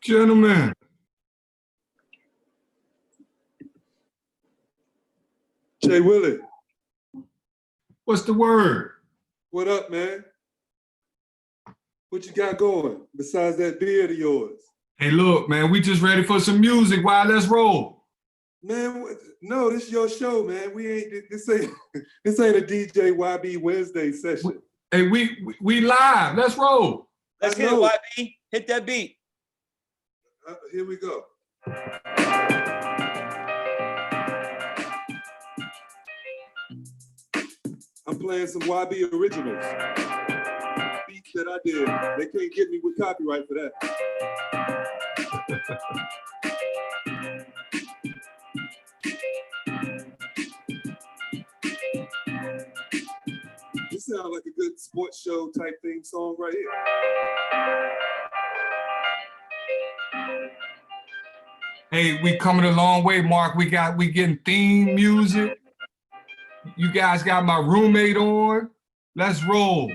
Gentlemen, J Willie, what's the word? what up, man? What you got going besides that beard of yours? Hey, look, man, we just ready for some music. Why? Let's roll. Man, no, this is your show, man. We ain't this ain't a DJ YB Wednesday session. Hey, we live. Let's roll. Let's hit it, YB. Hit that beat. Here we go. I'm playing some YB originals. Beats that I did. They can't get me with copyright for that. This sounds like a good sports show type theme song right here. Hey, we coming a long way, Mark. We getting theme music. You guys got my roommate on. Let's roll.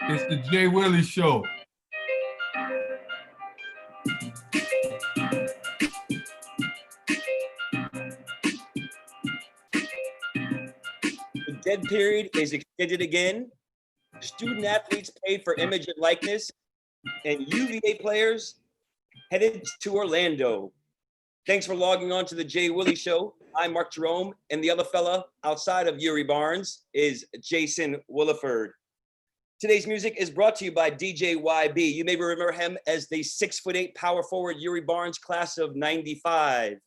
It's the JWILLY Show. The dead period is extended again. Student athletes paid for image and likeness, and UVA players headed to Orlando. Thanks for logging on to the JWILLY Show. I'm Mark Jerome, and the other fella outside of Yuri Barnes is Jason Williford. Today's music is brought to you by DJ YB. You may remember him as the 6'8" power forward Yuri Barnes class of '95.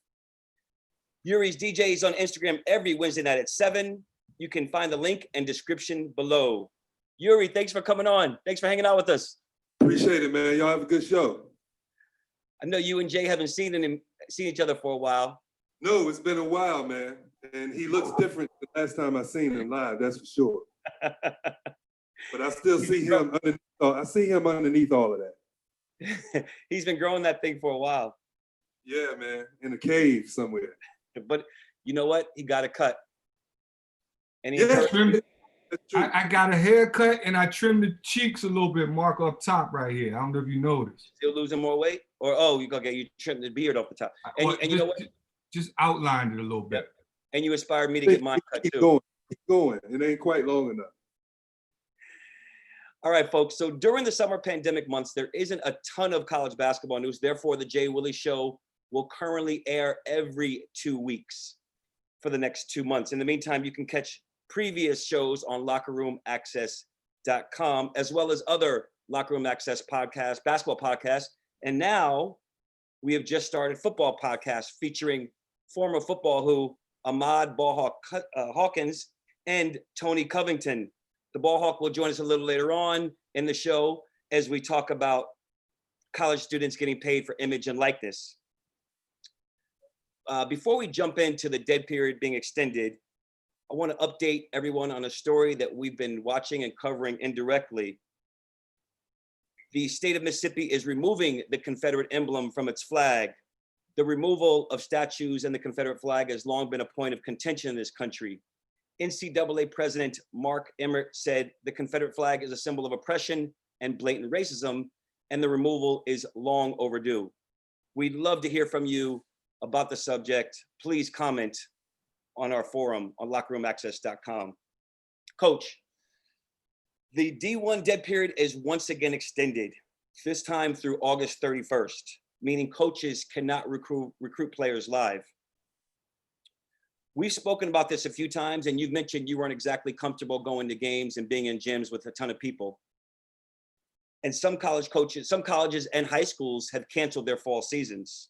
Yuri's DJs on Instagram every Wednesday night at 7. You can find the link and description below. Yuri, thanks for coming on. Thanks for hanging out with us. Appreciate it, man. Y'all have a good show. I know you and Jay haven't seen each other for a while. No, it's been a while, man. And he looks different the last time I seen him live, that's for sure. But I still see him underneath, underneath all of that. He's been growing that thing for a while. Yeah, man, in a cave somewhere. But you know what? He got a cut. And he That's true. I got a haircut and I trimmed the cheeks a little bit, Mark, up top right here. I don't know if you noticed. Still losing more weight? Or, oh, you trimmed the beard off the top. And, Well, and you know what? Just outlined it a little bit. And you inspired me to get mine cut Keep too. going. Keep going. It ain't quite long enough. All right, folks. So during the summer pandemic months, there isn't a ton of college basketball news. Therefore, the Jay Willie Show will currently air every 2 weeks for the next 2 months. In the meantime, you can catch previous shows on lockerroomaccess.com, as well as other Locker Room Access podcasts, basketball podcasts. And now we have just started football podcasts featuring former football who Ahmad Hawkins and Tony Covington. The Ball Hawk will join us a little later on in the show as we talk about college students getting paid for image and likeness. Before we jump into the dead period being extended, I want to update everyone on a story that we've been watching and covering indirectly. The state of Mississippi is removing the Confederate emblem from its flag. The removal of statues and the Confederate flag has long been a point of contention in this country. NCAA President Mark Emmert said the Confederate flag is a symbol of oppression and blatant racism, and the removal is long overdue. We'd love to hear from you about the subject. Please comment on our forum on lockerroomaccess.com. Coach, the D1 dead period is once again extended, this time through August 31st, meaning coaches cannot recruit players live. We've spoken about this a few times, and you've mentioned you weren't exactly comfortable going to games and being in gyms with a ton of people. And some colleges and high schools have canceled their fall seasons.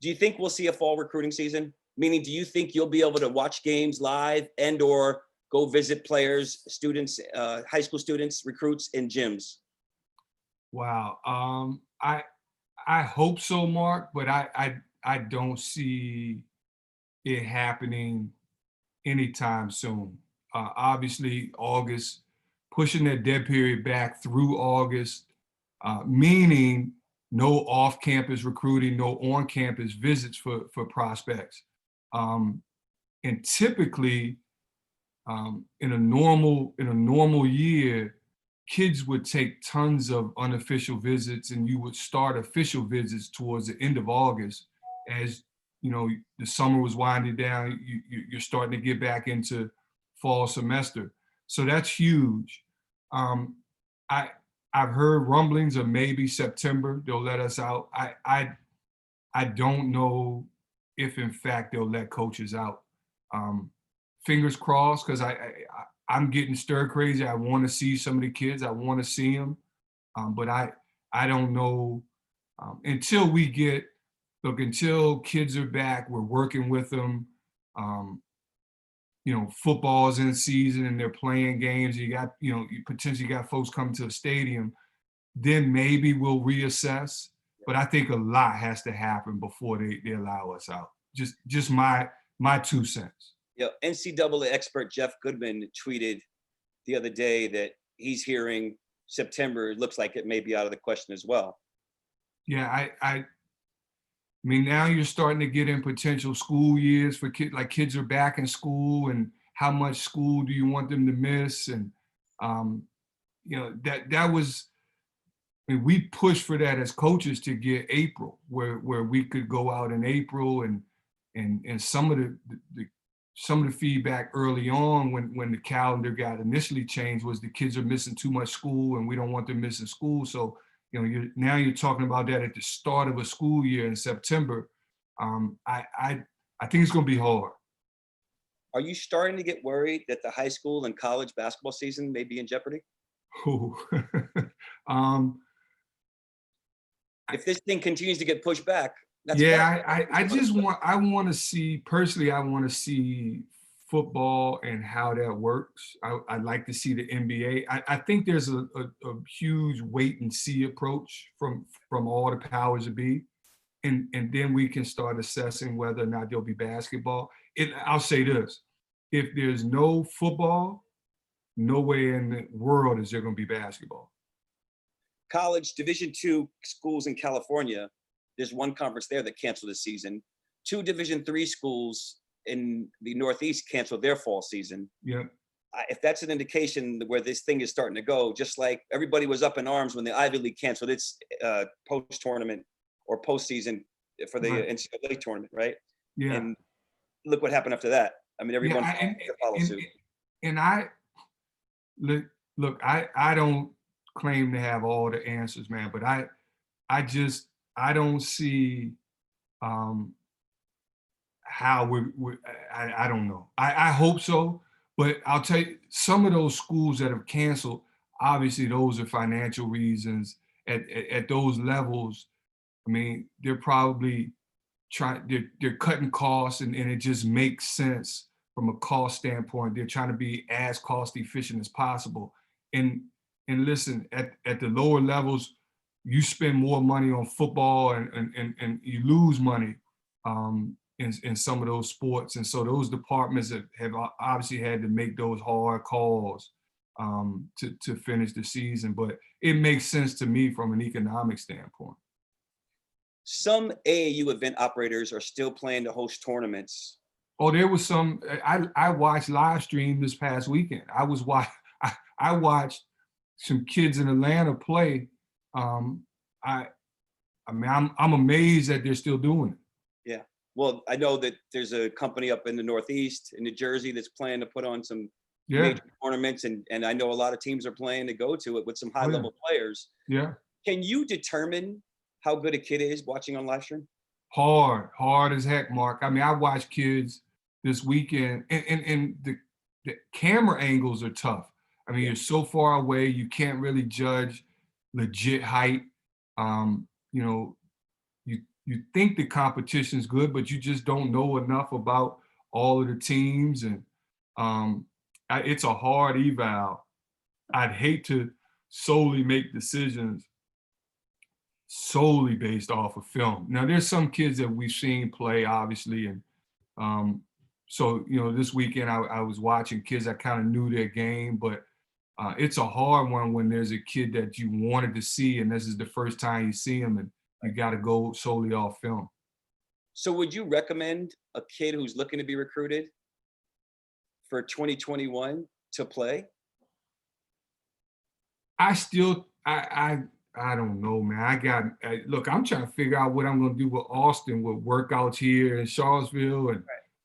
Do you think we'll see a fall recruiting season? Meaning, do you think you'll be able to watch games live and or go visit players, students, high school students, recruits in gyms? Wow. I hope so, Mark, but I don't see it happening anytime soon. Obviously, August, pushing that dead period back through August, meaning no off-campus recruiting, no on-campus visits for prospects. And typically, in a normal year, kids would take tons of unofficial visits, and you would start official visits towards the end of August. As you know, the summer was winding down, you're starting to get back into fall semester. So that's huge. I've heard rumblings of maybe September they'll let us out. I don't know if in fact they'll let coaches out. Fingers crossed, because I'm getting stir crazy. I want to see some of the kids. I want to see them, but I don't know until until kids are back. We're working with them. Football's in season and they're playing games. You potentially got folks coming to a stadium. Then maybe we'll reassess. But I think a lot has to happen before they allow us out. Just my 2 cents. NCAA expert Jeff Goodman tweeted the other day that he's hearing September. It looks like it may be out of the question as well. Yeah, I mean, now you're starting to get in potential school years for kids. Like, kids are back in school, and how much school do you want them to miss? And that was. I mean, we pushed for that as coaches to get April, where we could go out in April, and some of the feedback early on when the calendar got initially changed was the kids are missing too much school, and we don't want them missing school. So now you're talking about that at the start of a school year in September. I think it's going to be hard. Are you starting to get worried that the high school and college basketball season may be in jeopardy? If this thing continues to get pushed back, that's I want to see, personally, I want to see football and how that works. I'd like to see the NBA. I think there's a huge wait and see approach from all the powers that be. And then we can start assessing whether or not there'll be basketball. I'll say this, if there's no football, nowhere in the world is there going to be basketball. College Division II schools in California, there's one conference there that canceled the season. 2 Division III schools in the Northeast canceled their fall season. Yeah. If that's an indication where this thing is starting to go, just like everybody was up in arms when the Ivy League canceled its post-tournament or postseason for the Right. NCAA tournament, right? Yeah. And look what happened after that. I mean, everyone followed suit. And I look, I don't claim to have all the answers, man, but I don't see how I don't know. I hope so, but I'll tell you, some of those schools that have canceled, obviously those are financial reasons at those levels. I mean, they're probably they're cutting costs, and it just makes sense from a cost standpoint. They're trying to be as cost efficient as possible. And listen, at the lower levels, you spend more money on football and you lose money in some of those sports. And so those departments have obviously had to make those hard calls to finish the season. But it makes sense to me from an economic standpoint. Some AAU event operators are still planning to host tournaments. Oh, there was some. I watched live stream this past weekend. I watched some kids in Atlanta play. I mean, I'm amazed that they're still doing it. Yeah. Well, I know that there's a company up in the Northeast in New Jersey that's planning to put on some major tournaments, and I know a lot of teams are planning to go to it with some high level players. Yeah. Can you determine how good a kid is watching on live stream? Hard as heck, Mark. I mean, I watched kids this weekend, and the camera angles are tough. I mean, you're so far away, you can't really judge legit height. You know, you think the competition's good, but you just don't know enough about all of the teams, and it's a hard eval. I'd hate to solely make decisions solely based off of film. Now, there's some kids that we've seen play, obviously, and so, you know, this weekend I was watching kids that kind of knew their game, but it's a hard one when there's a kid that you wanted to see and this is the first time you see him, and you got to go solely off film. So would you recommend a kid who's looking to be recruited for 2021 to play? I don't know, man. Look, I'm trying to figure out what I'm going to do with Austin, with workouts here in Charlottesville and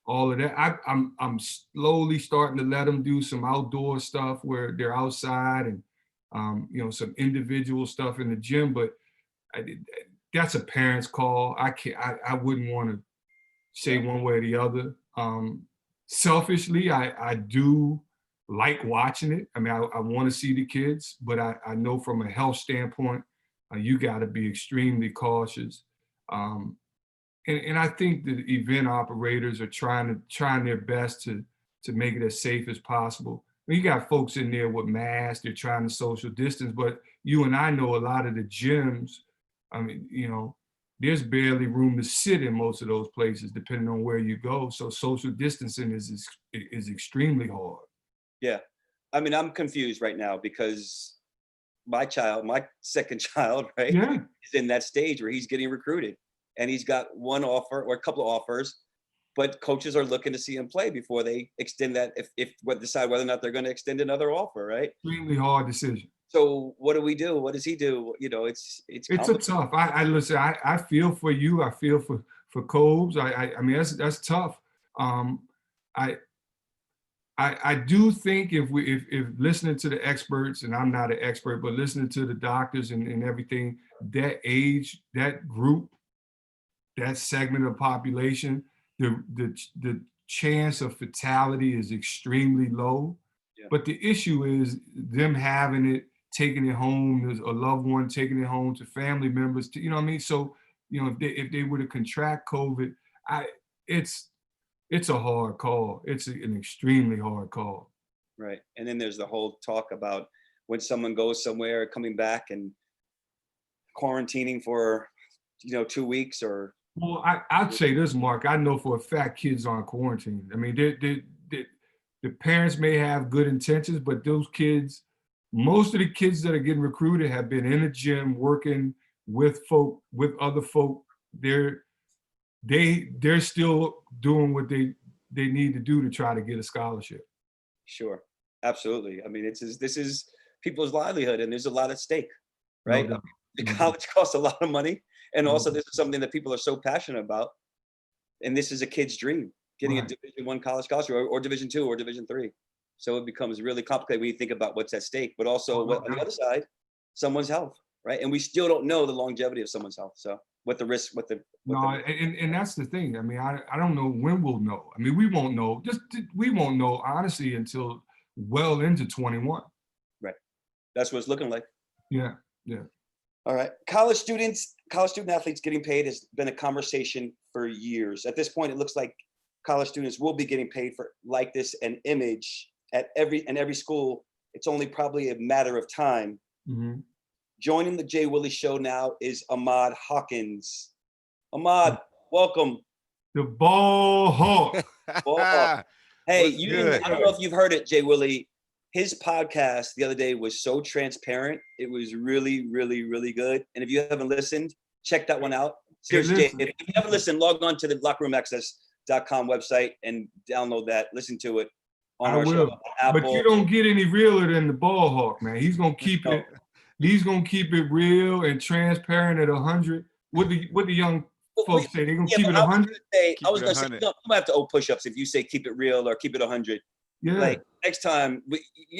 all of that. I'm slowly starting to let them do some outdoor stuff where they're outside and, you know, some individual stuff in the gym, but that's a parent's call. I wouldn't want to say one way or the other. Selfishly, I do like watching it. I mean, I want to see the kids, but I know from a health standpoint, you got to be extremely cautious. And I think the event operators are trying their best to make it as safe as possible. You got folks in there with masks, they're trying to social distance, but you and I know a lot of the gyms, I mean, you know, there's barely room to sit in most of those places, depending on where you go. So social distancing is extremely hard. Yeah. I mean, I'm confused right now because my second child, right, is in that stage where he's getting recruited and he's got one offer or a couple of offers, but coaches are looking to see him play before they extend that, if decide whether or not they're going to extend another offer, right? Extremely hard decision. So what do we do? What does he do? You know, it's a tough. I listen. I feel for you. I feel for Cobes. I mean, that's tough. I do think if listening to the experts, and I'm not an expert, but listening to the doctors and everything, that age, that group, that segment of population, the chance of fatality is extremely low. Yeah. But the issue is them having it, taking it home, there's a loved one taking it home to family members, you know what I mean? So, you know, if they were to contract COVID, it's a hard call. It's an extremely hard call. Right. And then there's the whole talk about when someone goes somewhere, coming back and quarantining for, 2 weeks or. Well, I'd say this, Mark. I know for a fact kids aren't quarantined. I mean, the parents may have good intentions, but those kids, most of the kids that are getting recruited have been in a gym working with other folk. They're still doing what they they need to do to try to get a scholarship. Sure. Absolutely. I mean, this is people's livelihood, and there's a lot at stake, No right? doubt. The No doubt. college costs a lot of money. And No also doubt. this is something that people are so passionate about. And this is a kid's dream, getting a Right. Division I college scholarship or Division II or Division III. So it becomes really complicated when you think about what's at stake, but also No on the doubt. other side, someone's health, right? And we still don't know the longevity of someone's health. So what the risk, No, and that's the thing. I mean, I don't know when we'll know. I mean, we won't know. We won't know honestly until well into 21. right. That's what it's looking like. Yeah, yeah. All right. College student athletes getting paid has been a conversation for years. At this point, it looks like college students will be getting paid for likeness and image at every school. It's only probably a matter of time. Mm-hmm. Joining the Jay Willie Show now is Ahmad Hawkins. Ahmad, welcome. The ball hawk. Ball hawk. Hey, What's good? I don't know if you've heard it, Jay Willie. His podcast the other day was so transparent. It was really, really, really good. And if you haven't listened, check that one out. Seriously, Jay, if you haven't listened, log on to the lockerroomaccess.com website and download that. Listen to it on I our show. will. On Apple. But you don't get any realer than the ball hawk, man. He's gonna keep it. He's gonna keep it real and transparent at 100. What the young folks say? They're gonna keep it 100. I was gonna say, no, I'm gonna have to owe push-ups if you say keep it real or keep it 100. Yeah. Like next time,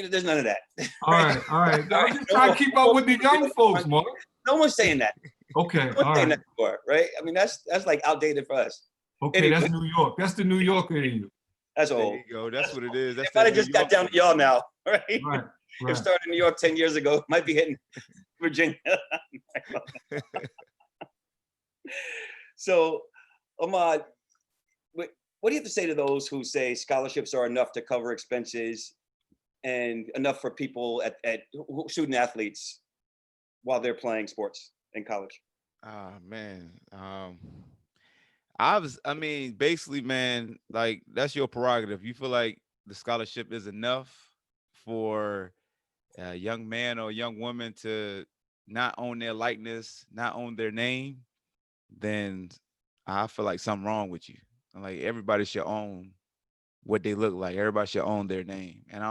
there's none of that. All right. I'm just trying to keep up with the young folks, Mark. No one's saying that. Okay. No one's All saying right. that before, right? I mean, that's like outdated for us. Okay, Anyway. that's New York. That's the New Yorker in you. That's There old. you go. That's what it is. That's If I'd have that just New got York down to y'all now, right? Right. If Right. started in New York 10 years ago, might be hitting Virginia. So, Ahmad, what do you have to say to those who say scholarships are enough to cover expenses and enough for people at student athletes while they're playing sports in college? Man. I mean, basically, man, like that's your prerogative. You feel like the scholarship is enough for a young man or a young woman to not own their likeness, not own their name, then I feel like something wrong with you. Like everybody should own what they look like. Everybody should own their name. And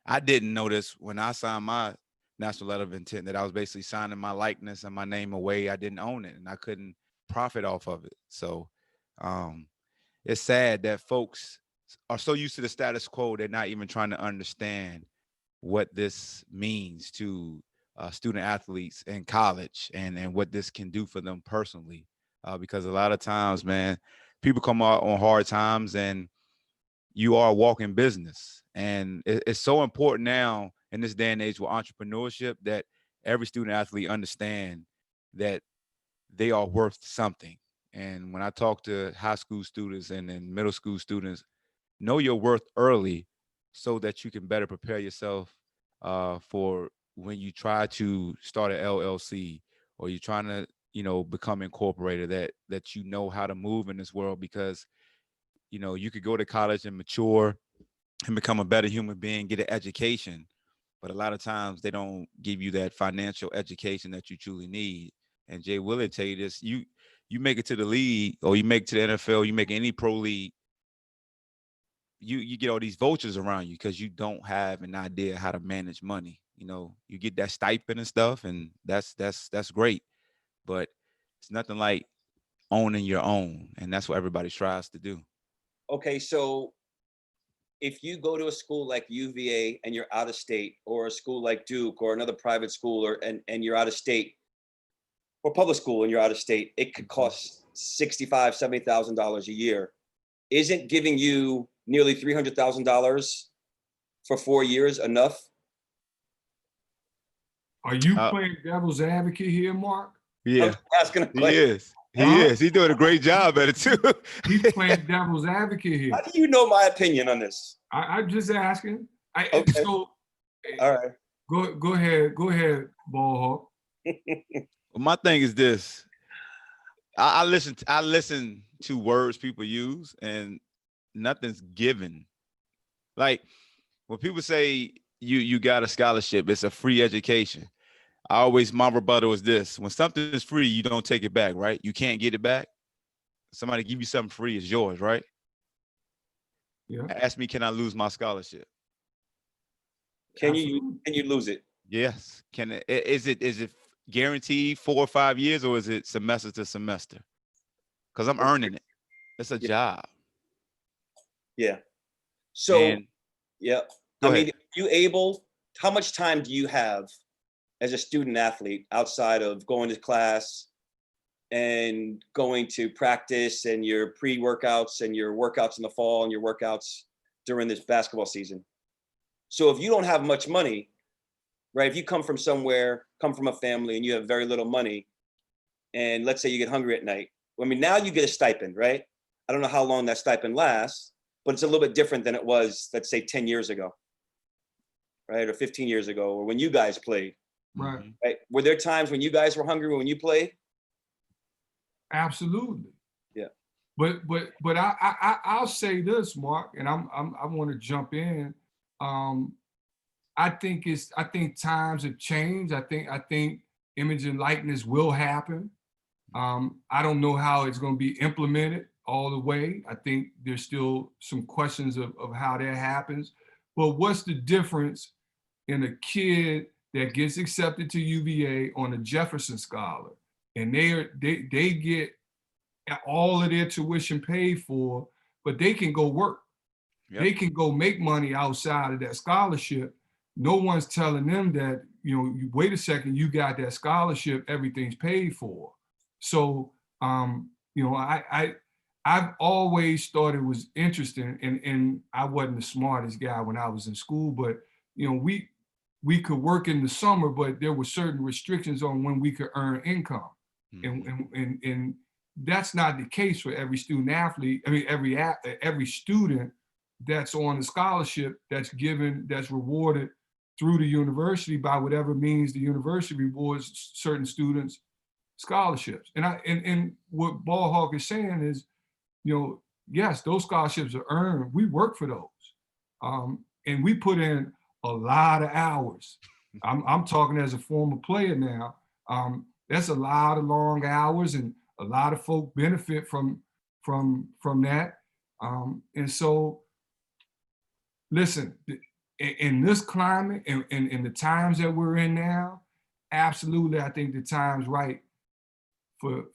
I didn't know this when I signed my national letter of intent, that I was basically signing my likeness and my name away. I didn't own it and I couldn't profit off of it. So it's sad that folks are so used to the status quo, they're not even trying to understand what this means to student athletes in college and what this can do for them personally. Because a lot of times, man, people come out on hard times and you are a walking business. And it's so important now in this day and age with entrepreneurship that every student athlete understand that they are worth something. And when I talk to high school students and then middle school students, know your worth early so that you can better prepare yourself for when you try to start an LLC or you're trying to, become incorporated, that you know how to move in this world, because, you could go to college and mature and become a better human being, get an education. But a lot of times they don't give you that financial education that you truly need. And Jay Willie tell you this, you make it to the league or you make it to the NFL, you make any pro league, you get all these vultures around you because you don't have an idea how to manage money. You get that stipend and stuff, and that's great. But it's nothing like owning your own. And that's what everybody tries to do. Okay, so if you go to a school like UVA and you're out of state, or a school like Duke or another private school, and you're out of state, or public school and you're out of state, it could cost $65,000, $70,000 a year. Isn't giving you nearly $300,000 for 4 years enough? Are you playing devil's advocate here, Mark? Yeah, I'm asking a he question. is. He is. He's doing a great job at it too. He's playing devil's advocate here. How do you know my opinion on this? I'm just asking. Okay. So, All right. go ahead, ball hawk. Well, my thing is this. I listen to words people use, and nothing's given. Like when people say you got a scholarship, it's a free education. My rebuttal is this: when something is free, you don't take it back, right? You can't get it back. Somebody give you something free, it's yours, right? Yeah. Ask me, can I lose my scholarship? Can Absolutely. you lose it? Yes. Is it guaranteed 4 or 5 years, or is it semester to semester? Because I'm earning it. It's a job. Yeah. So, And yeah. go I ahead. mean, how much time do you have as a student athlete outside of going to class and going to practice and your pre-workouts and your workouts in the fall and your workouts during this basketball season? So if you don't have much money, right? If you come from a family and you have very little money, and let's say you get hungry at night, I mean, now you get a stipend, right? I don't know how long that stipend lasts, but it's a little bit different than it was, let's say 10 years ago, right? Or 15 years ago, or when you guys played, Right. Mhm. right? Were there times when you guys were hungry when you played? Absolutely. Yeah. But I'll say this, Mark, and I want to jump in. I think times have changed. I think image and likeness will happen. I don't know how it's going to be implemented all the way. I think there's still some questions of how that happens. But what's the difference in a kid that gets accepted to UVA on a Jefferson Scholar, and they get all of their tuition paid for, but they can go work. Yep. They can go make money outside of that scholarship. No one's telling them that, wait a second, you got that scholarship, everything's paid for. So, I've always thought it was interesting, and I wasn't the smartest guy when I was in school, but we could work in the summer, but there were certain restrictions on when we could earn income. Mhm. And that's not the case for every student athlete. I mean, every student that's on a scholarship that's rewarded through the university by whatever means the university rewards certain students scholarships. And what Ball Hawk is saying is, yes, those scholarships are earned. We work for those, and we put in a lot of hours. I'm talking as a former player now. That's a lot of long hours, and a lot of folk benefit from that. And so, listen, in this climate and in the times that we're in now, absolutely, I think the time's right for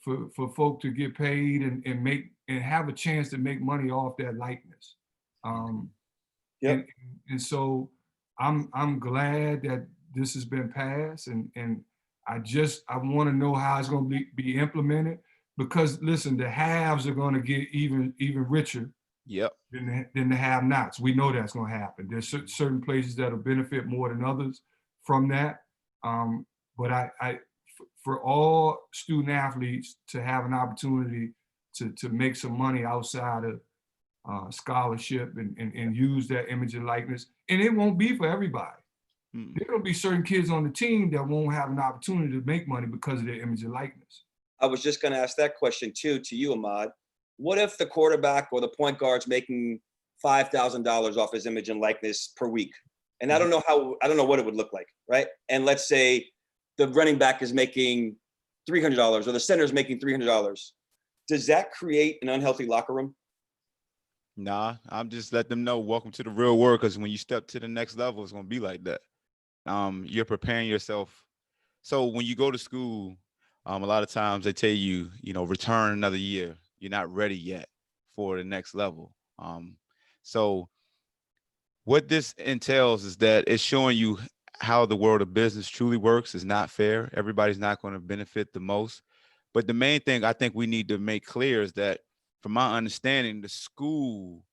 folk to get paid and make and have a chance to make money off that likeness. Yep. And so I'm glad that this has been passed, and I want to know how it's going to be implemented, because listen, the haves are going to get even richer Yep. than the have-nots. We know that's going to happen. There's certain places that'll benefit more than others from that. But for all student athletes to have an opportunity to make some money outside of scholarship and use that image and likeness, and it won't be for everybody. Mm. There will be certain kids on the team that won't have an opportunity to make money because of their image and likeness. I was just going to ask that question too to you, Ahmad. What if the quarterback or the point guard's making $5,000 off his image and likeness per week? And I don't know what it would look like, right? And let's say the running back is making $300 or the center is making $300. Does that create an unhealthy locker room? Nah, I'm just letting them know, welcome to the real world, because when you step to the next level, it's going to be like that. You're preparing yourself. So when you go to school, a lot of times they tell you, return another year. You're not ready yet for the next level. So what this entails is that it's showing you how the world of business truly works. It's not fair. Everybody's not going to benefit the most. But the main thing I think we need to make clear is that, from my understanding, the school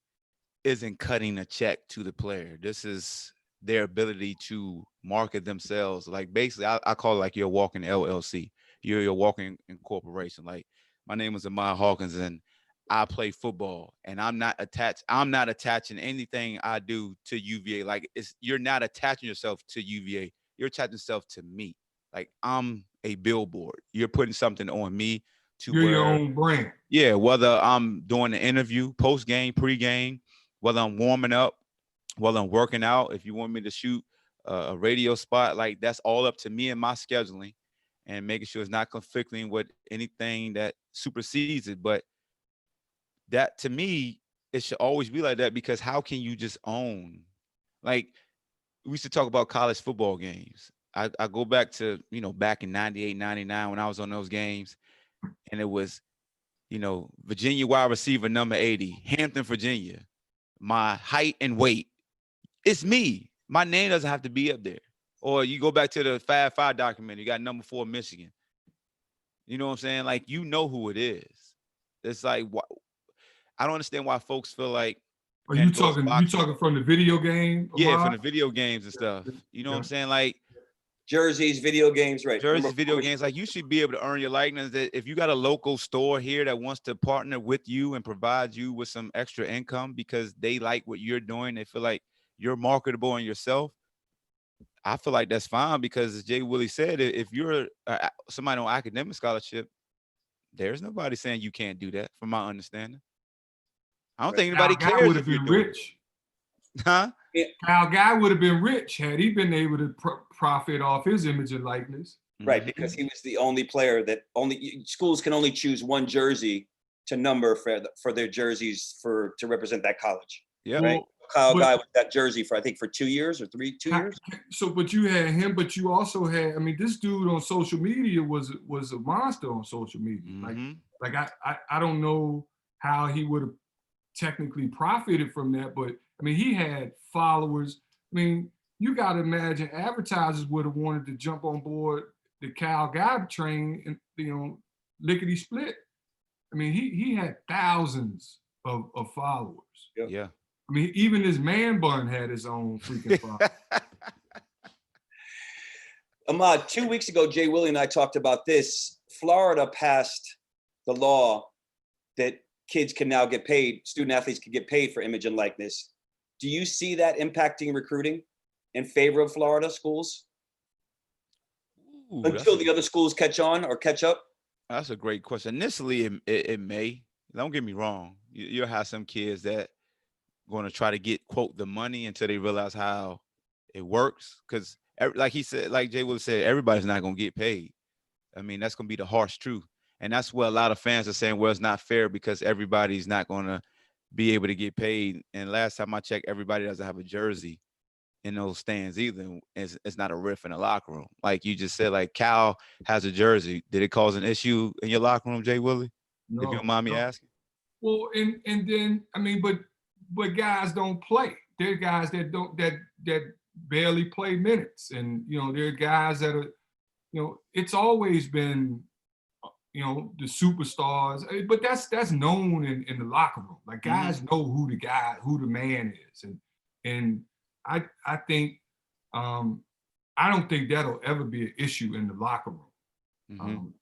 isn't cutting a check to the player. This is their ability to market themselves. Like, basically, I call it like you're a walking LLC. You're a walking incorporation. Like, my name is Ahmad Hawkins, and I play football, and I'm not attaching anything I do to UVA. Like, you're not attaching yourself to UVA. You're attaching yourself to me. Like, I'm a billboard. You're putting something on me to You're your where, own brand. yeah, whether I'm doing an interview, post game, pre game, whether I'm warming up, whether I'm working out, if you want me to shoot a radio spot, like, that's all up to me and my scheduling, and making sure it's not conflicting with anything that supersedes it. But that, to me, it should always be like that, because how can you just own? Like, we used to talk about college football games. I go back to, back in 98, 99 when I was on those games, and it was, Virginia wide receiver number 80, Hampton, Virginia. My height and weight, it's me. My name doesn't have to be up there. Or you go back to the 5-5 documentary, you got number 4 Michigan. You know what I'm saying? Like, you know who it is. It's like, I don't understand why folks feel like. Are you talking from the video game? Yeah, Ahmad? from the video games and stuff. You know what I'm saying? Like, jerseys, video games, right? jerseys, video games. Like, you should be able to earn your likeness. That if you got a local store here that wants to partner with you and provide you with some extra income because they like what you're doing, they feel like you're marketable in yourself, I feel like that's fine, because as Jay Willie said, if you're somebody on academic scholarship, there's nobody saying you can't do that, from my understanding. I don't think anybody Kyle Guy cares would if have you're been doing it. rich. Huh? Kyle Guy would have been rich had he been able to profit off his image and likeness. Right, because he was the only player that schools can only choose one jersey to number for their jerseys to represent that college. Yeah. Right. Kyle Guy with that jersey for, I think, for 2 years or 2 years. So, but you had him, but you also had, this dude on social media was a monster on social media. Like I don't know how he would have technically profited from that, but he had followers. You got to imagine advertisers would have wanted to jump on board the Kyle Guy train and, lickety split. He had thousands of followers. Yep. Yeah. Even his man bun had his own freaking followers. Ahmad, 2 weeks ago, Jay Willie and I talked about this. Florida passed the law that kids can now get paid, student athletes can get paid for image and likeness. Do you see that impacting recruiting in favor of Florida schools? Ooh, until the other schools catch on or catch up? That's a great question. Initially, it may. Don't get me wrong. You'll have some kids that going to try to get, quote, the money until they realize how it works. Because like he said, like Jay Willie said, everybody's not going to get paid. That's going to be the harsh truth. And that's where a lot of fans are saying, well, it's not fair because everybody's not going to be able to get paid. And last time I checked, everybody doesn't have a jersey in those stands either. It's not a riff in the locker room. Like you just said, like Cal has a jersey. Did it cause an issue in your locker room, Jay Willie? No, if you don't mind me asking. Well, and then but guys don't play. There are guys that barely play minutes, and there are guys that are, it's always been, the superstars. But that's known in the locker room. Like guys know who the man is, and I think I don't think that'll ever be an issue in the locker room.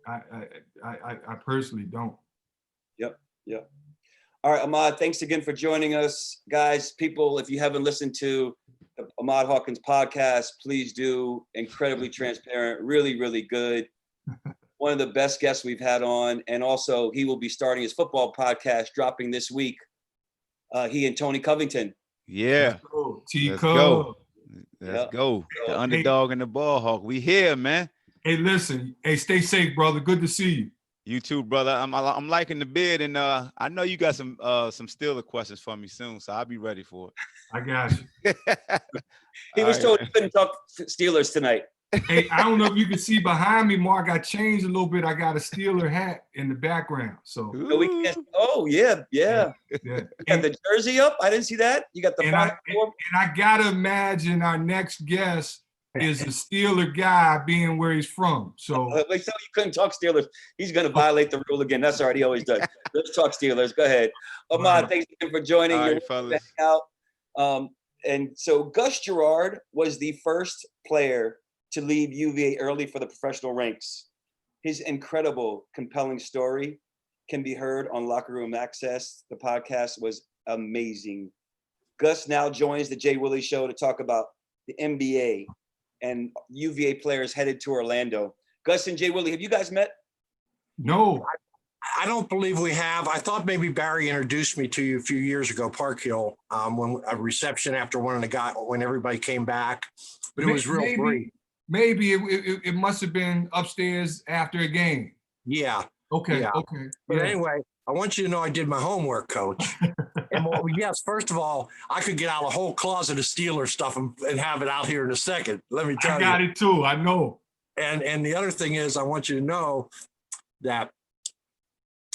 I personally don't. Yep. All right, Ahmad, thanks again for joining us. Guys, people, if you haven't listened to the Ahmad Hawkins podcast, please do. Incredibly transparent, really, really good. One of the best guests we've had on. And also, he will be starting his football podcast, dropping this week. He and Tony Covington. Yeah. Let's go. Let's go. The underdog and the ball hawk. We here, man. Hey, listen. Hey, stay safe, brother. Good to see you. You too, brother. I'm liking the bid, and I know you got some Steeler questions for me soon, so I'll be ready for it. I got you. He was told he couldn't talk Steelers tonight. Hey, I don't know if you can see behind me, Mark. I changed a little bit. I got a Steeler hat in the background. So we can. Oh yeah. You got the jersey up. I didn't see that. You got the. And I gotta imagine our next guest is a Steeler guy, being where he's from. So you couldn't talk Steelers. He's going to violate the rule again. That's all right. He always does. Let's talk Steelers. Go ahead. Ahmad, thanks again for joining. All right, fellas. And so Gus Gerard was the first player to leave UVA early for the professional ranks. His incredible, compelling story can be heard on Locker Room Access. The podcast was amazing. Gus now joins the Jay Willie Show to talk about the NBA and UVA players headed to Orlando. Gus and Jay Willie, have you guys met? No. I don't believe we have. I thought maybe Barry introduced me to you a few years ago, Park Hill, when a reception after when everybody came back, but it was real brief. Maybe it must have been upstairs after a game. Yeah. Okay. Yeah. Okay. But anyway, I want you to know I did my homework, Coach. And well, yes, first of all, I could get out a whole closet of Steelers stuff and have it out here in a second. Let me tell I you. got it too. I know. And the other thing is, I want you to know that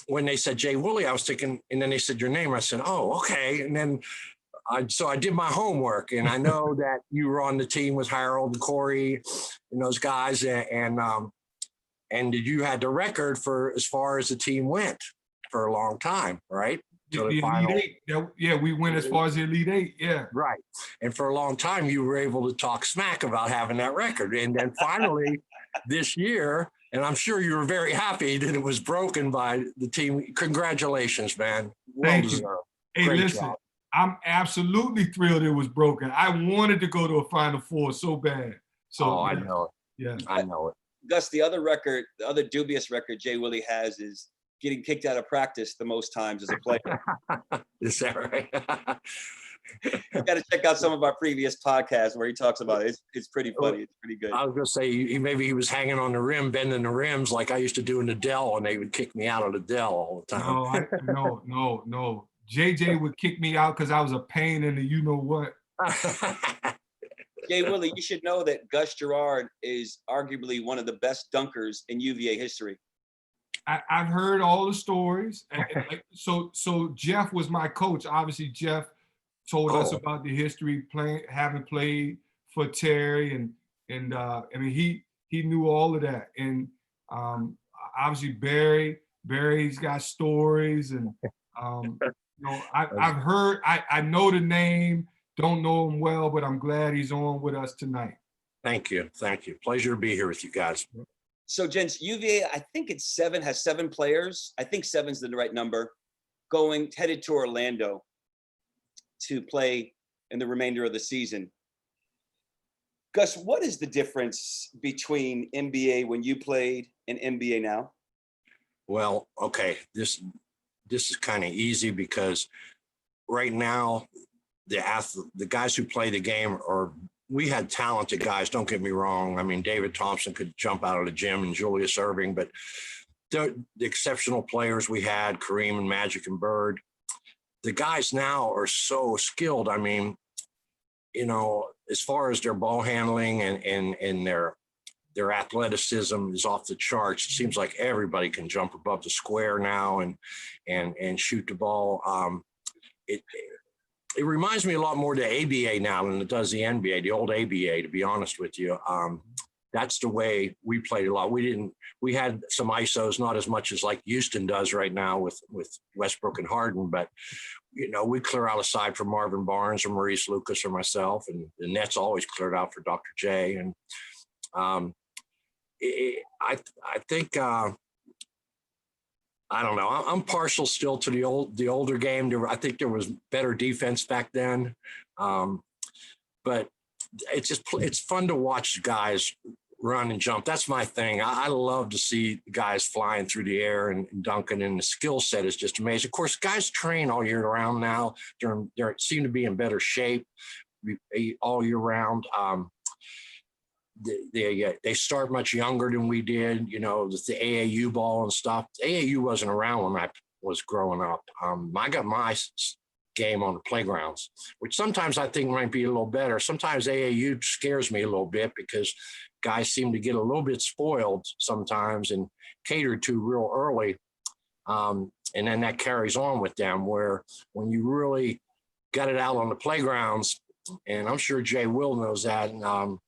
when they said Jay Willie, I was thinking, and then they said your name. I said, oh, okay. And then I did my homework, and I know that you were on the team with Harold and Corey and those guys, and you had the record for as far as the team went for a long time, right? The Elite Eight. Yeah, we went as far as the Elite Eight. Yeah. Right. And for a long time, you were able to talk smack about having that record. And then finally this year, and I'm sure you were very happy that it was broken by the team. Congratulations, man. Well deserved. Hey, Great listen, job. I'm absolutely thrilled it was broken. I wanted to go to a Final Four so bad. So I know it. Yeah. I know it. Gus, the other record, the other dubious record Jay Willie has is getting kicked out of practice the most times as a player. Is that right? You got to check out some of our previous podcasts where he talks about it. It's pretty funny. It's pretty good. I was going to say, maybe he was hanging on the rim, bending the rims like I used to do in the Dell, and they would kick me out of the Dell all the time. No. JJ would kick me out because I was a pain in the you-know-what. Jay Willie, you should know that Gus Gerard is arguably one of the best dunkers in UVA history. I've heard all the stories. So Jeff was my coach. Obviously, Jeff told us about the history having played for Terry, and I mean he knew all of that. And obviously Barry's got stories, and I've heard. I know the name. Don't know him well, but I'm glad he's on with us tonight. Thank you. Pleasure to be here with you guys. So, gents, UVA, I think has 7 players. I think 7's the right number. Headed to Orlando to play in the remainder of the season. Gus, what is the difference between NBA when you played and NBA now? Well, okay, this is kind of easy because right now the guys who play the game we had talented guys, don't get me wrong. I mean, David Thompson could jump out of the gym and Julius Erving, but the exceptional players we had, Kareem and Magic and Bird, the guys now are so skilled. I mean, as far as their ball handling and their athleticism is off the charts. It seems like everybody can jump above the square now and shoot the ball. It reminds me a lot more of the ABA now than it does the NBA, the old ABA, to be honest with you. That's the way we played a lot. We had some ISOs, not as much as like Houston does right now with Westbrook and Harden, but we clear out a side for Marvin Barnes or Maurice Lucas or myself, and the net's always cleared out for Dr. J. And I think I don't know. I'm partial still to the older game. I think there was better defense back then, but it's fun to watch guys run and jump. That's my thing. I love to see guys flying through the air and dunking, and the skill set is just amazing. Of course, guys train all year round now. They seem to be in better shape all year round. They start much younger than we did, the AAU ball and stuff. AAU wasn't around when I was growing up. I got my game on the playgrounds, which sometimes I think might be a little better. Sometimes AAU scares me a little bit because guys seem to get a little bit spoiled sometimes and catered to real early. And then that carries on with them, where when you really got it out on the playgrounds, and I'm sure Jay Will knows that, and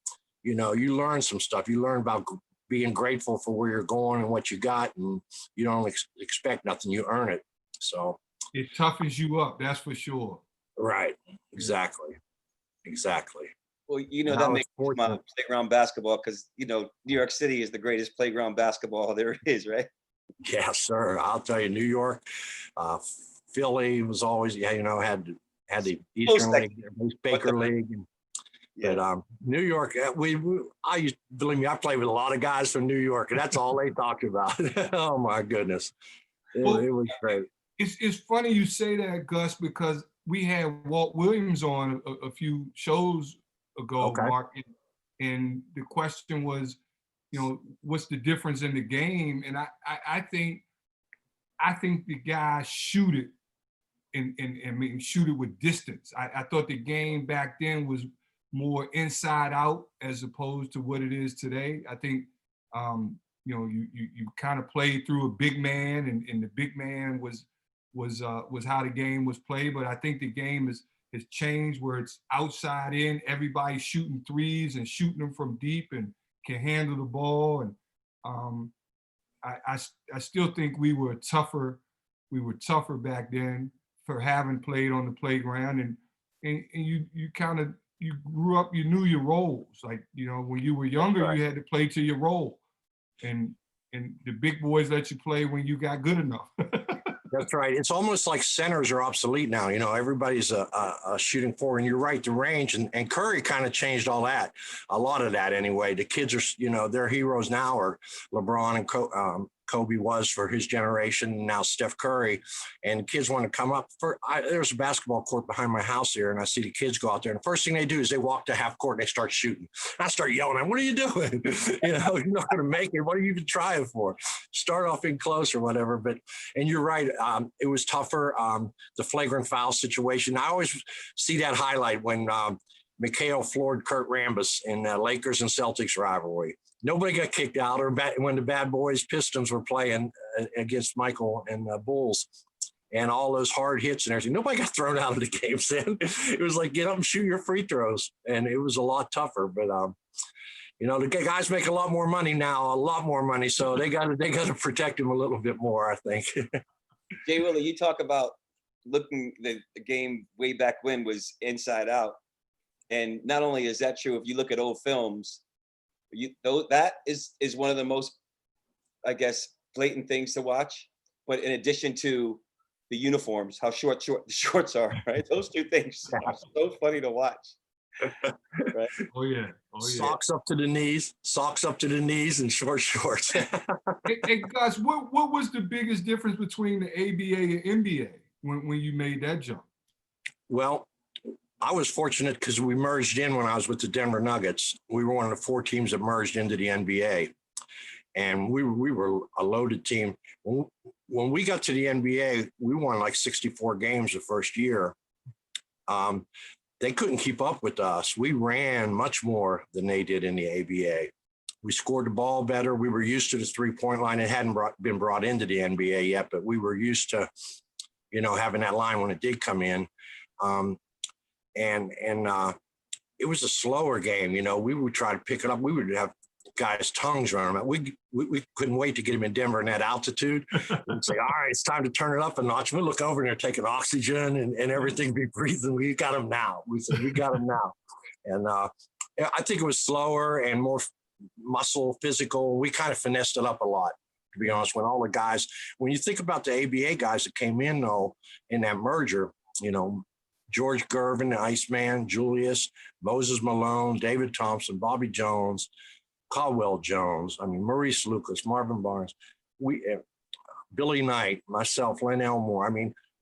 you learn some stuff. You learn about being grateful for where you're going and what you got, and you don't expect nothing. You earn it. So it toughens you up, that's for sure. Right. Exactly. Well, that makes my playground basketball because, New York City is the greatest playground basketball there is, right? Yeah, sir. I'll tell you, New York, Philly was always, had the Eastern League, Baker League. But New York, believe me, I played with a lot of guys from New York, and that's all they talked about. Oh my goodness, it was great. It's funny you say that, Gus, because we had Walt Williams on a few shows ago, okay, Mark, and the question was, what's the difference in the game? And I think the guys shoot it and shoot it with distance. I thought the game back then was more inside out as opposed to what it is today. I think you kind of played through a big man, and the big man was how the game was played. But I think the game has changed where it's outside in, everybody shooting threes and shooting them from deep and can handle the ball. And I still think we were tougher back then for having played on the playground, and you grew up, you knew your roles. Like, when you were younger, Right. you had to play to your role, and the big boys let you play when you got good enough. That's right. It's almost like centers are obsolete now. Everybody's a shooting forward, and you're right. The range and Curry kind of changed all that, a lot of that anyway. The kids are, their heroes now are LeBron and Kobe was for his generation. Now Steph Curry, and kids want to come up. There's a basketball court behind my house here, and I see the kids go out there, and the first thing they do is they walk to half court and they start shooting. I start yelling at them, "What are you doing? You're not going to make it. What are you even trying for? Start off in close or whatever." And you're right. It was tougher. The flagrant foul situation. I always see that highlight when Mikhail floored Kurt Rambis in the Lakers and Celtics rivalry. Nobody got kicked out, or when the Bad Boys Pistons were playing against Michael and the Bulls, and all those hard hits and everything. Nobody got thrown out of the games then. It was like, get up and shoot your free throws, and it was a lot tougher. But the guys make a lot more money now, so they got to protect them a little bit more, I think. Jay Willie, you talk about looking the game way back when was inside out, and not only is that true, if you look at old films, that is one of the most, I guess, blatant things to watch. But in addition to the uniforms, how short the shorts are, right? Those two things are so funny to watch. Right? Oh yeah. Socks up to the knees and short shorts. Hey, Gus, what was the biggest difference between the ABA and NBA when you made that jump? Well, I was fortunate because we merged in when I was with the Denver Nuggets. We were one of the 4 teams that merged into the NBA, and we were a loaded team. When we got to the NBA, we won like 64 games the first year. They couldn't keep up with us. We ran much more than they did in the ABA. We scored the ball better. We were used to the 3-point line. It hadn't been brought into the NBA yet, but we were used to, having that line when it did come in. And it was a slower game. We would try to pick it up. We would have guys' tongues running out. We couldn't wait to get him in Denver in that altitude. We'd say, all right, it's time to turn it up a notch. We look over and they're taking oxygen and everything, be breathing. We got him now. We said, we got him now. And I think it was slower and more muscle, physical. We kind of finessed it up a lot, to be honest. When you think about the ABA guys that came in, though, in that merger, George Gervin, the Iceman, Julius, Moses Malone, David Thompson, Bobby Jones, Caldwell Jones, Maurice Lucas, Marvin Barnes, Billy Knight, myself, Len Elmore.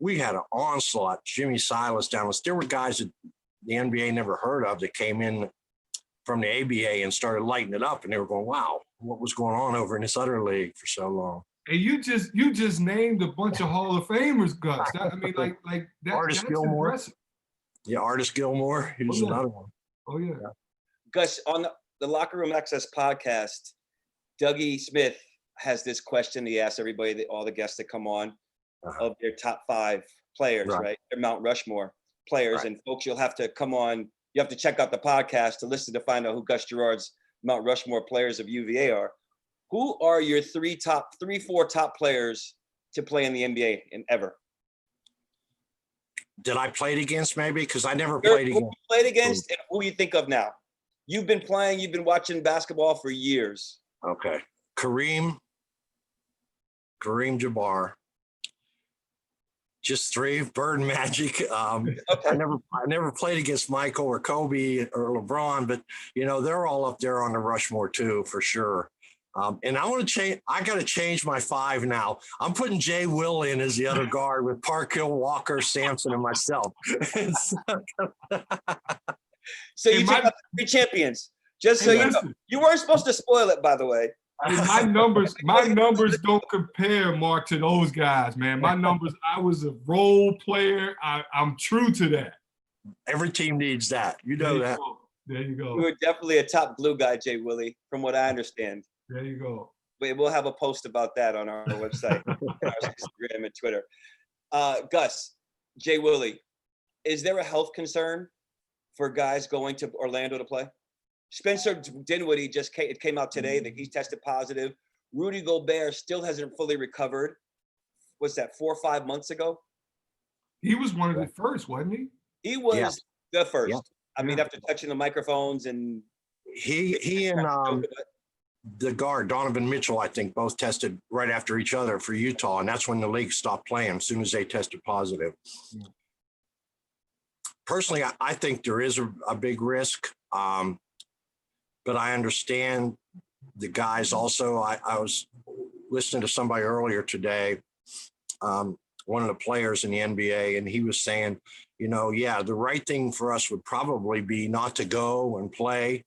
We had an onslaught. Jimmy Silas down. There were guys that the NBA never heard of that came in from the ABA and started lighting it up, and they were going, wow, what was going on over in this other league for so long? And you just named a bunch of Hall of Famers, Gus. Artis that's Gilmore. impressive. Yeah, Artis Gilmore. He was another one. Oh yeah. Gus, on the Locker Room Access podcast, Dougie Smith has this question he asks everybody, all the guests that come on, of their top 5 players, right? Their Mount Rushmore players. Right. And folks, you'll have to come on. You have to check out the podcast to listen to find out who Gus Gerard's Mount Rushmore players of UVA are. Who are your 4 top players to play in the NBA and ever? Did I play against maybe? Because I never played against. Who you played against and who you think of now? You've been watching basketball for years. Okay. Kareem Jabbar. Just 3, Bird and Magic. Okay. I never played against Michael or Kobe or LeBron, but they're all up there on the Rushmore too, for sure. And I want to change. I got to change my 5 now. I'm putting Jay Will in as the other guard with Parkhill, Walker, Sampson, and myself. So you took out the 3 champions. Just so you know, you weren't supposed to spoil it, by the way. Hey, my numbers don't compare, Mark, to those guys, man. My numbers, I was a role player. I'm true to that. Every team needs that. You There know you that. go. There you You go. were definitely a top glue guy, Jay Willie, from what I understand. There you go. We'll have a post about that on our website, and our Instagram and Twitter. Gus, Jay Willie, is there a health concern for guys going to Orlando to play? Spencer Dinwiddie it came out today that he's tested positive. Rudy Gobert still hasn't fully recovered. What's that, 4 or 5 months ago? He was one of the first, wasn't he? He was the first. Yeah. I mean, after touching the microphones and He and the guard, Donovan Mitchell, I think both tested right after each other for Utah. And that's when the league stopped playing as soon as they tested positive. Yeah. Personally, I think there is a big risk. But I understand the guys also. I was listening to somebody earlier today, one of the players in the NBA, and he was saying, the right thing for us would probably be not to go and play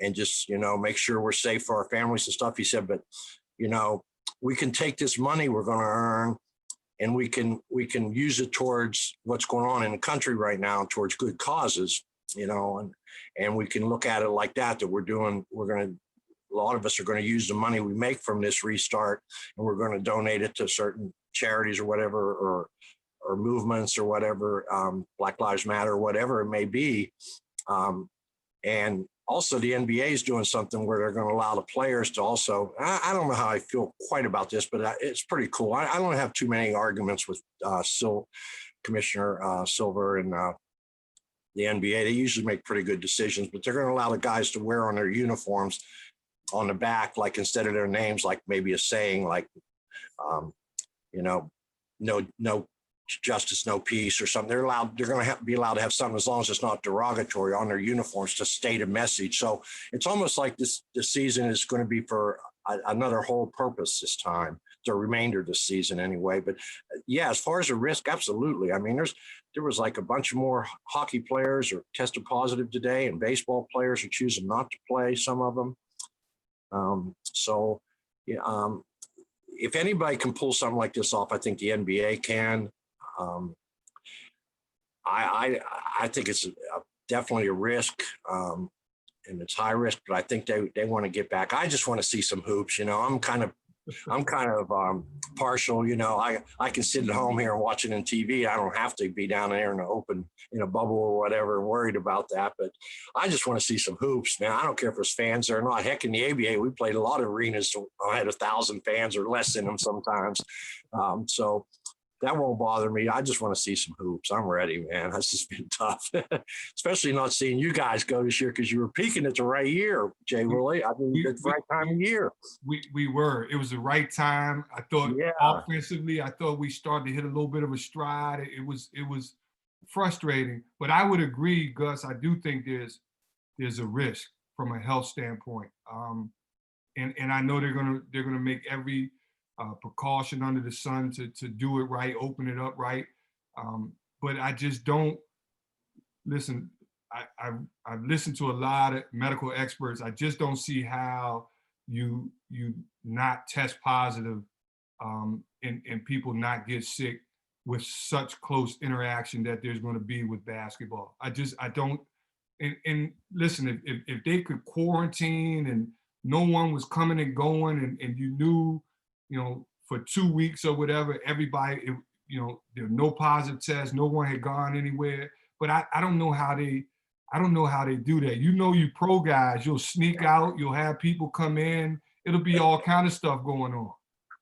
and just, make sure we're safe for our families and stuff. He said, but, we can take this money we're going to earn and we can use it towards what's going on in the country right now, towards good causes, and we can look at it like that a lot of us are going to use the money we make from this restart and we're going to donate it to certain charities or whatever, or movements or whatever, Black Lives Matter, or whatever it may be. And also the NBA is doing something where they're going to allow the players to also, I don't know how I feel quite about this, but it's pretty cool. I don't have too many arguments with Commissioner Silver and the NBA. They usually make pretty good decisions, but they're going to allow the guys to wear on their uniforms on the back, like instead of their names, like maybe a saying like, no justice, no peace or something. They're going to be allowed to have something as long as it's not derogatory on their uniforms to state a message. So it's almost like this season is going to be for another whole purpose this time, the remainder of the season anyway. But yeah, as far as the risk, absolutely. I mean, there was like a bunch of more hockey players are tested positive today, and baseball players are choosing not to play, some of them. If anybody can pull something like this off, I think the NBA can. I think it's definitely a risk, and it's high risk, but I think they want to get back. I just want to see some hoops. I'm kind of partial. I can sit at home here and watch it on TV. I don't have to be down there in the open in a bubble or whatever and worried about that. But I just want to see some hoops, man. I don't care if there's fans there or not. Heck, in the ABA, we played a lot of arenas. I had 1,000 fans or less in them sometimes. So that won't bother me. I just want to see some hoops. I'm ready, man. That's just been tough, especially not seeing you guys go this year because you were peaking at the right year, Jay Willie. I mean, it's the right time of year. We were. It was the right time. I thought offensively, I thought we started to hit a little bit of a stride. It was frustrating, but I would agree, Gus. I do think there's a risk from a health standpoint, and I know they're gonna make every precaution under the sun to do it right, open it up right. But I just don't listen. I've listened to a lot of medical experts. I just don't see how you not test positive and people not get sick with such close interaction that there's going to be with basketball. I don't. And listen, if they could quarantine and no one was coming and going and you knew, for 2 weeks or whatever, everybody, there were no positive tests, no one had gone anywhere. But I don't know how they do that. You pro guys, you'll sneak out, you'll have people come in, it'll be all kind of stuff going on.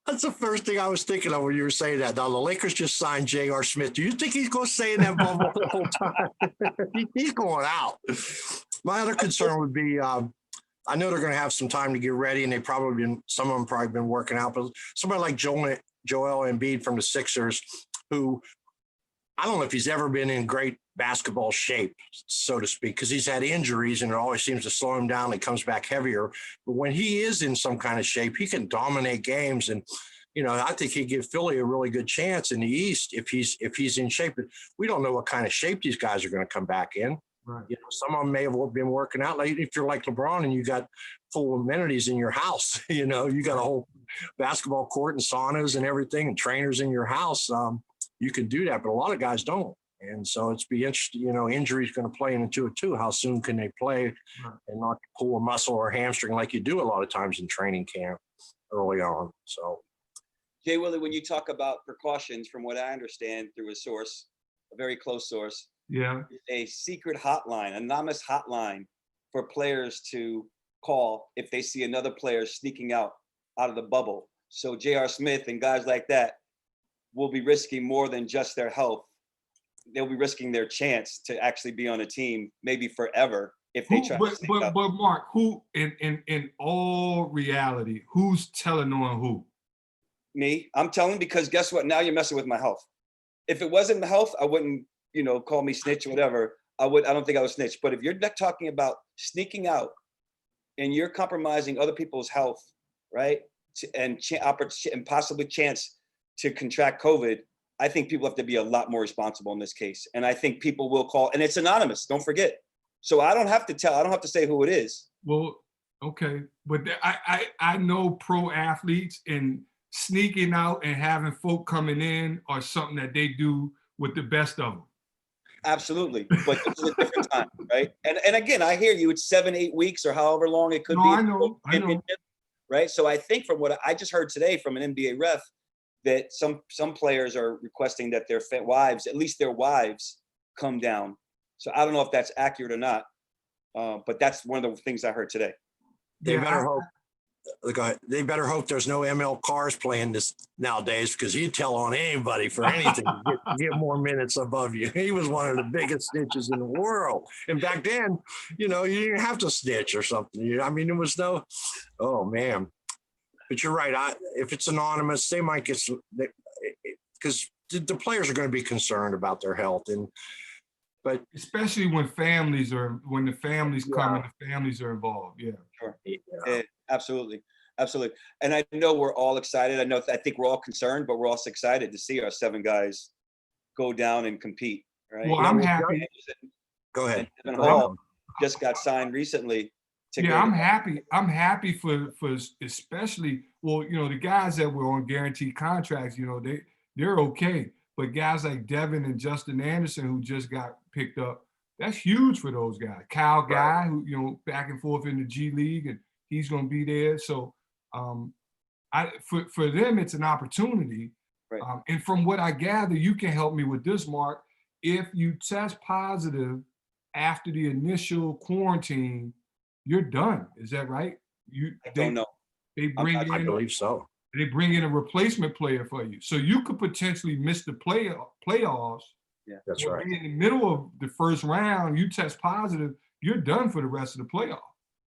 That's the first thing I was thinking of when you were saying that. Now, the Lakers just signed J.R. Smith. Do you think he's going to stay in that bubble the whole time? He's going out. My other concern would be, I know they're going to have some time to get ready, and some of them probably been working out, but somebody like Joel Embiid from the Sixers, who I don't know if he's ever been in great basketball shape, so to speak, because he's had injuries and it always seems to slow him down and comes back heavier. But when he is in some kind of shape, he can dominate games. And, I think he'd give Philly a really good chance in the East if he's in shape. But we don't know what kind of shape these guys are going to come back in. Right. You know, some of them may have been working out. Like if you're like LeBron and you got full amenities in your house, you know, you got a whole basketball court and saunas and everything and trainers in your house. You can do that, but a lot of guys don't. And so it's be interesting, you know, injury is going to play into it too. How soon can they play and not pull a muscle or hamstring like you do a lot of times in training camp early on. So, Jay Willie, when you talk about precautions, from what I understand through a source, a very close source, Yeah. a secret hotline, anonymous hotline for players to call if they see another player sneaking out of the bubble. So J.R. Smith and guys like that will be risking more than just their health. They'll be risking their chance to actually be on a team, maybe forever, if they try to sneak out. But Mark, who in all reality, who's telling on who? Me, I'm telling, because guess what? Now you're messing with my health. If it wasn't my health, I wouldn't, you know, call me snitch or whatever. I don't think I would snitch. But if you're not talking about sneaking out and you're compromising other people's health, right? And possibly chance to contract COVID, I think people have to be a lot more responsible in this case. And I think people will call, and it's anonymous, don't forget. So I don't have to say who it is. Well, okay. But I know pro athletes, and sneaking out and having folk coming in are something that they do with the best of them. Absolutely, but it's a different time, right? And again, I hear you. It's 7-8 weeks or however long it could be. I know. Right. So I think from what I just heard today from an NBA ref, that some players are requesting that their wives, at least their wives, come down. So I don't know if that's accurate or not, but that's one of the things I heard today. They better hope. They better hope there's no ML Cars playing this nowadays, because he'd tell on anybody for anything to get more minutes above you. He was one of the biggest snitches in the world. And back then, you know, you didn't have to snitch or something. I mean, there was no, oh man. But you're right. If it's anonymous, they might get, because the players are going to be concerned about their health. But especially when the families come and the families are involved. Yeah. Sure. Yeah, absolutely. Absolutely. And I know we're all excited. I think we're all concerned, but we're also excited to see our 7 guys go down and compete. Right. Well, I'm happy. Go ahead. Evan Hall just got signed recently. I'm happy. I'm happy for especially, well, you know, the guys that were on guaranteed contracts, you know, they're okay. But guys like Devin and Justin Anderson, who just got picked up, that's huge for those guys. Kyle Guy, who, you know, back and forth in the G League, and he's going to be there. So for them, it's an opportunity. Right. And from what I gather, you can help me with this, Mark. If you test positive after the initial quarantine, you're done. Is that right? I don't know. I believe so. They bring in a replacement player for you. So you could potentially miss the playoffs. Yeah, that's right. In the middle of the first round, you test positive, you're done for the rest of the playoff.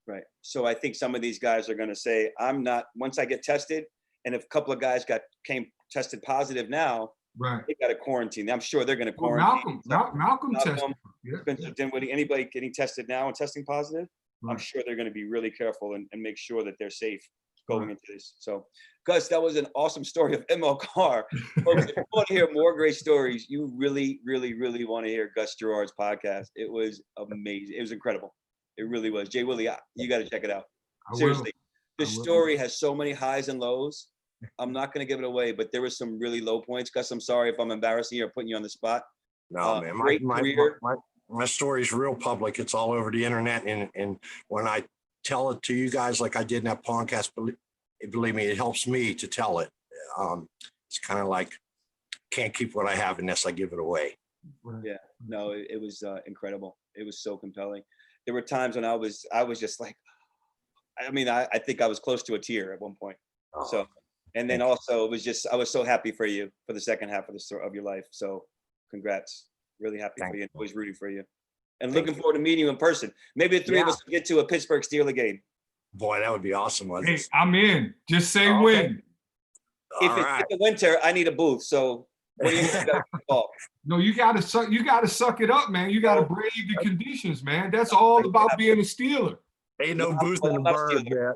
Right. So I think some of these guys are going to say, I'm not, once I get tested, and if a couple of guys came tested positive now, right, they got to quarantine. I'm sure they're going to quarantine. Malcolm tested. Yeah. Spencer Dinwiddie, anybody getting tested now and testing positive, right. I'm sure they're going to be really careful and make sure that they're safe going into this. So, Gus, that was an awesome story of ML Carr. Folks, if you want to hear more great stories, you really, really, really want to hear Gus Gerard's podcast. It was amazing. It was incredible. It really was. Jay Willie, you got to check it out. Seriously. This story has so many highs and lows. I'm not going to give it away, but there was some really low points. Gus, I'm sorry if I'm embarrassing you or putting you on the spot. No, man. My story's real public. It's all over the internet. And when I tell it to you guys like I did in that podcast, believe me, it helps me to tell it. It's kind of like, can't keep what I have unless I give it away. Yeah, no, it was incredible. It was so compelling. There were times when I was just like, I mean, I think I was close to a tear at one point. So, and then also it was just, I was so happy for you for the second half of your life. So congrats. Really happy for you and always rooting for you. And looking forward to meeting you in person. Maybe the 3 of us will get to a Pittsburgh Steelers game. Boy, that would be awesome. Hey, I'm in. Just say when. If it's the winter, I need a booth. So what do you think? No, you gotta suck it up, man. You gotta brave the conditions, man. That's all about being a Steeler. Ain't no booth in the Berg, man.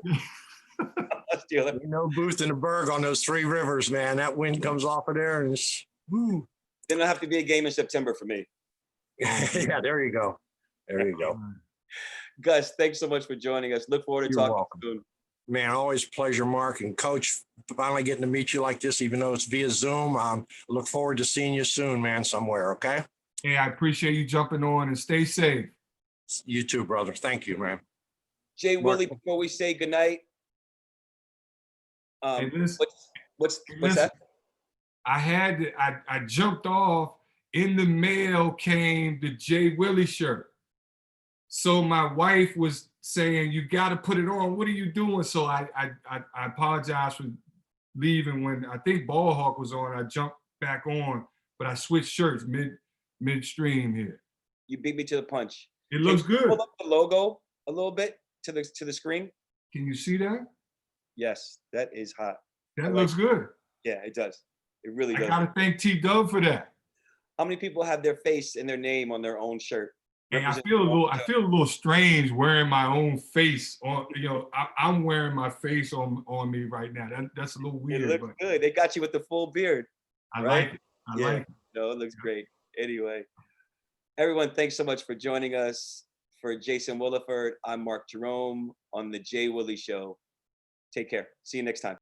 Ain't no booth in the Berg on those 3 rivers, man. That wind comes off of there and it's woo. Then it'll have to be a game in September for me. Yeah, there you go. There you go. Gus, thanks so much for joining us. Look forward to You're talking welcome. soon. Man, always a pleasure, Mark. And Coach, finally getting to meet you like this, even though it's via Zoom. Look forward to seeing you soon, man, somewhere, okay? Hey, I appreciate you jumping on and stay safe. You too, brother. Thank you, man. Jay Mark- Willie, before we say goodnight, Hey, listen, what's listen, that? I jumped off. In the mail came the JWILLY shirt. So my wife was saying, you got to put it on. What are you doing? So I apologize for leaving when I think Ball Hawk was on. I jumped back on, but I switched shirts midstream here. You beat me to the punch. It looks Can you good. pull up the logo a little bit to the screen? Can you see that? Yes, that is hot. That looks good. Yeah, it does. It really I does. gotta thank T-Dub for that. How many people have their face and their name on their own shirt? Hey, I Represent feel their own a little strange wearing my own face on. I'm wearing my face on me right now. That's a little It weird, looks but good. They got you with the full beard. I right? like it. I Yeah. like it. No, it looks great. Anyway, everyone, thanks so much for joining us. For Jason Williford, I'm Mark Jerome on the Jay Willie Show. Take care. See you next time.